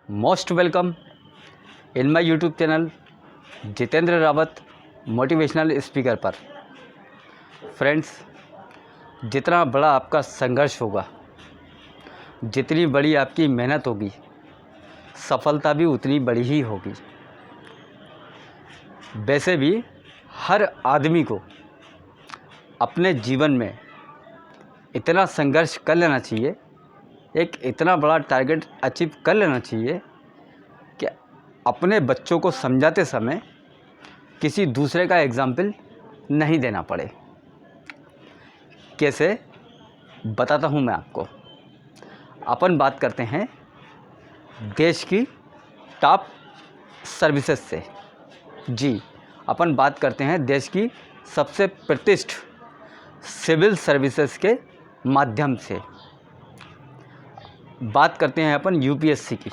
Most welcome in my YouTube channel Jitendra Rawat motivational speaker पर। Friends, जितना बड़ा आपका संघर्ष होगा, जितनी बड़ी आपकी मेहनत होगी, सफलता भी उतनी बड़ी ही होगी। वैसे भी हर आदमी को अपने जीवन में इतना संघर्ष कर लेना चाहिए, एक इतना बड़ा टारगेट अचीव कर लेना चाहिए कि अपने बच्चों को समझाते समय किसी दूसरे का एग्जाम्पल नहीं देना पड़े। कैसे बताता हूँ मैं आपको। अपन बात करते हैं देश की टॉप सर्विसेज से। जी, अपन बात करते हैं देश की सबसे प्रतिष्ठित सिविल सर्विसेज के माध्यम से। बात करते हैं अपन यूपीएससी की,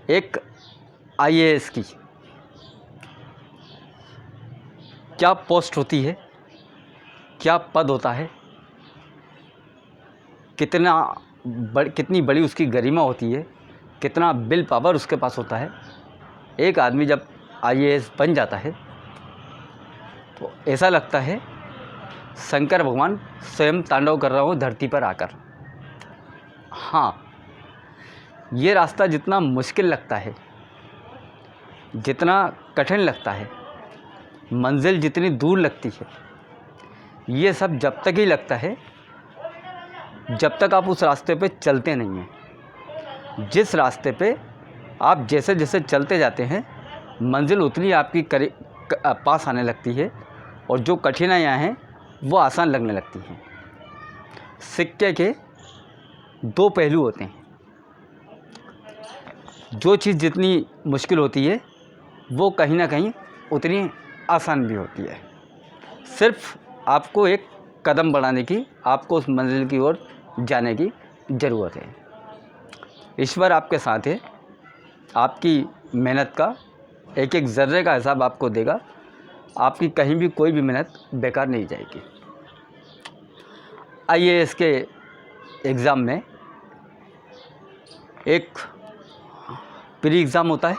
एक आईएएस की। क्या पोस्ट होती है, क्या पद होता है, कितनी बड़ी उसकी गरिमा होती है, कितना विल पावर उसके पास होता है। एक आदमी जब आईएएस बन जाता है तो ऐसा लगता है शंकर भगवान स्वयं तांडव कर रहा हो धरती पर आकर। हाँ, ये रास्ता जितना मुश्किल लगता है, जितना कठिन लगता है, मंजिल जितनी दूर लगती है, ये सब जब तक ही लगता है जब तक आप उस रास्ते पे चलते नहीं हैं। जिस रास्ते पे आप जैसे जैसे चलते जाते हैं, मंजिल उतनी आपकी पास आने लगती है और जो कठिनाइयाँ हैं वो आसान लगने लगती हैं। सिक्के के दो पहलू होते हैं। जो चीज़ जितनी मुश्किल होती है वो कहीं ना कहीं उतनी आसान भी होती है। सिर्फ आपको एक कदम बढ़ाने की, आपको उस मंजिल की ओर जाने की ज़रूरत है। ईश्वर आपके साथ है। आपकी मेहनत का एक एक ज़र्रे का हिसाब आपको देगा। आपकी कहीं भी कोई भी मेहनत बेकार नहीं जाएगी। आईएएस के एग्ज़ाम में एक प्री एग्ज़ाम होता है,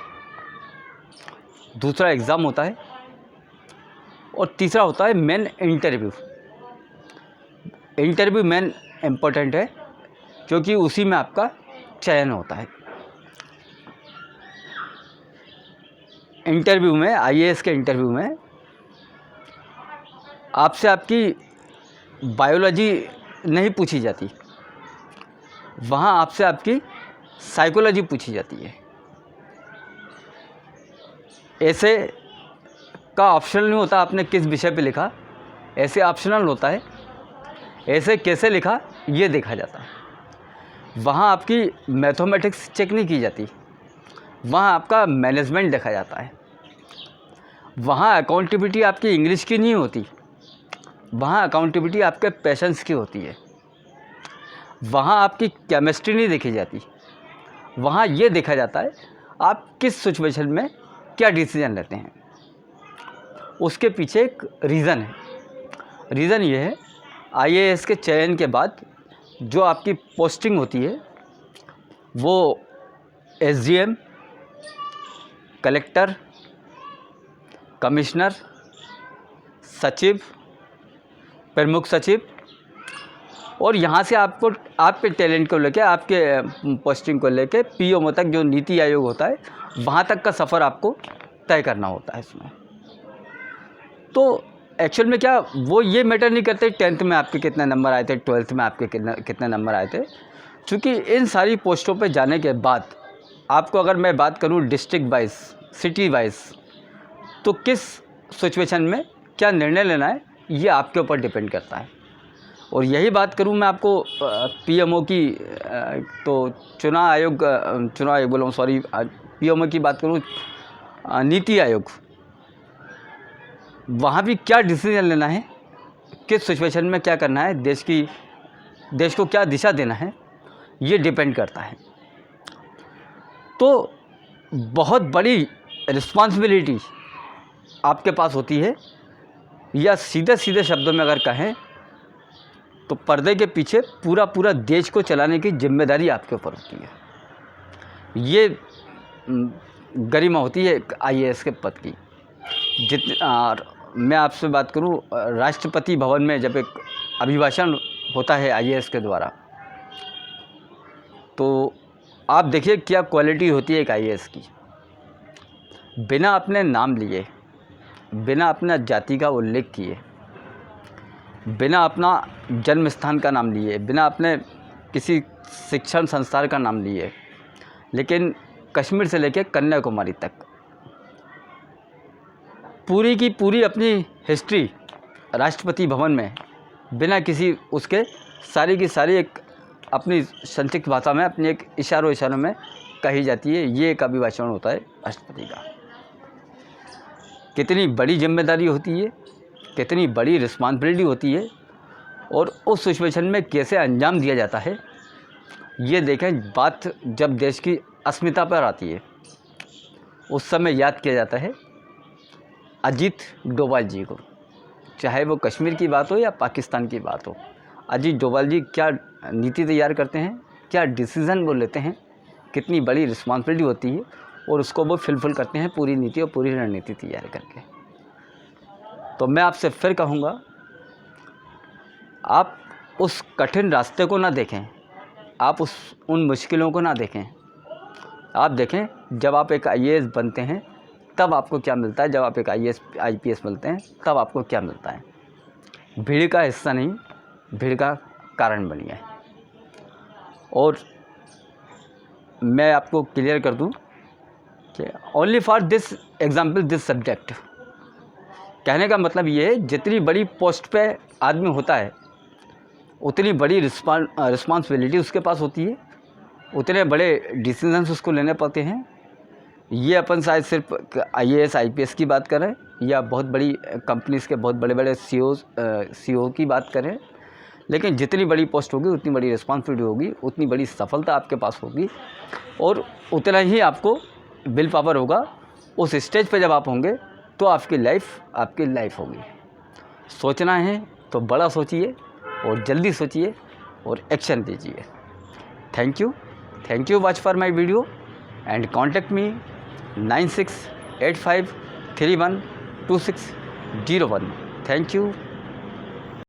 दूसरा एग्ज़ाम होता है और तीसरा होता है main interview. Interview main important है क्योंकि उसी में आपका चयन होता है। इंटरव्यू में, आईएएस के इंटरव्यू में आपसे आपकी बायोलॉजी नहीं पूछी जाती, वहाँ आपसे आपकी साइकोलॉजी पूछी जाती है। ऐसे का ऑप्शनल नहीं होता आपने किस विषय पे लिखा, ऐसे ऑप्शनल होता है ऐसे कैसे लिखा ये देखा जाता है। वहाँ आपकी मैथमेटिक्स चेक नहीं की जाती, वहाँ आपका मैनेजमेंट देखा जाता है। वहाँ अकाउंटेबिलिटी आपकी इंग्लिश की नहीं होती, वहाँ अकाउंटेबिलिटी आपके पेशेंस की होती है। वहाँ आपकी केमिस्ट्री नहीं देखी जाती, वहाँ ये देखा जाता है आप किस सिचुएशन में क्या डिसीजन लेते हैं। उसके पीछे एक रीज़न है। रीज़न ये है, आईएएस के चयन के बाद जो आपकी पोस्टिंग होती है वो एसडीएम, कलेक्टर, कमिश्नर, सचिव, प्रमुख सचिव, और यहाँ से आपको आपके टैलेंट को लेके, आपके पोस्टिंग को लेके पीएमओ तक जो नीति आयोग होता है वहाँ तक का सफ़र आपको तय करना होता है इसमें। तो एक्चुअल में क्या वो ये मैटर नहीं करते 10th में आपके कितने नंबर आए थे, 12th में आपके कितने नंबर आए थे। क्योंकि इन सारी पोस्टों पे जाने के बाद आपको, अगर मैं बात करूँ डिस्ट्रिक्ट वाइज, सिटी वाइज, तो किस सिचुएशन में क्या निर्णय लेना है ये आपके ऊपर डिपेंड करता है। और यही बात करूँ मैं आपको पीएमओ की, तो चुनाव आयोग बोला हूँ, सॉरी, पीएमओ की बात करूँ, नीति आयोग, वहाँ भी क्या डिसीजन लेना है, किस सिचुएशन में क्या करना है, देश को क्या दिशा देना है, ये डिपेंड करता है। तो बहुत बड़ी रिस्पॉन्सिबिलिटी आपके पास होती है, या सीधे सीधे शब्दों में अगर कहें तो पर्दे के पीछे पूरा देश को चलाने की जिम्मेदारी आपके ऊपर होती है। ये गरिमा होती है एक आईएएस के पद की। मैं आपसे बात करूं, राष्ट्रपति भवन में जब एक अभिभाषण होता है आईएएस के द्वारा, तो आप देखिए क्या क्वालिटी होती है एक आईएएस की। बिना अपने नाम लिए, बिना अपना जाति का उल्लेख किए, बिना अपना जन्म स्थान का नाम लिए, बिना अपने किसी शिक्षण संस्थान का नाम लिए, लेकिन कश्मीर से लेकर कन्याकुमारी तक पूरी की पूरी अपनी हिस्ट्री राष्ट्रपति भवन में बिना किसी उसके सारी की सारी एक अपनी संक्षिप्त भाषा में, अपनी एक इशारों में कही जाती है। ये एक अभिभाषण होता है राष्ट्रपति का। कितनी बड़ी जिम्मेदारी होती है, कितनी बड़ी रिस्पॉन्सिबिलिटी होती है, और उस सिचुएशन में कैसे अंजाम दिया जाता है, ये देखें। बात जब देश की अस्मिता पर आती है, उस समय याद किया जाता है अजीत डोभाल जी को, चाहे वो कश्मीर की बात हो या पाकिस्तान की बात हो। अजीत डोभाल जी क्या नीति तैयार करते हैं, क्या डिसीज़न वो लेते हैं, कितनी बड़ी रिस्पॉन्सिबिलिटी होती है, और उसको वो फुलफिल करते हैं पूरी नीति और पूरी रणनीति तैयार करके। तो मैं आपसे फिर कहूँगा, आप उस कठिन रास्ते को ना देखें, आप उन मुश्किलों को ना देखें। आप देखें जब आप एक आईएएस बनते हैं तब आपको क्या मिलता है, जब आप एक आईपीएस बनते हैं तब आपको क्या मिलता है। भीड़ का हिस्सा नहीं, भीड़ का कारण बनिए। और मैं आपको क्लियर कर दूं कि only for this example this subject, कहने का मतलब ये है जितनी बड़ी पोस्ट पे आदमी होता है उतनी बड़ी रिस्पॉन्सिबिलिटी उसके पास होती है, उतने बड़े डिसीजंस उसको लेने पड़ते हैं। ये अपन शायद सिर्फ आईएएस आईपीएस की बात करें या बहुत बड़ी कंपनीज़ के बहुत बड़े बड़े सीईओ की बात करें, लेकिन जितनी बड़ी पोस्ट होगी उतनी बड़ी रिस्पॉन्सिबिलिटी होगी, उतनी बड़ी सफलता आपके पास होगी, और उतना ही आपको विल पावर होगा। उस स्टेज पे जब आप होंगे तो आपकी लाइफ होगी। सोचना है तो बड़ा सोचिए और जल्दी सोचिए और एक्शन लीजिए। Thank you watch for my video and contact me 9685312601। Thank you.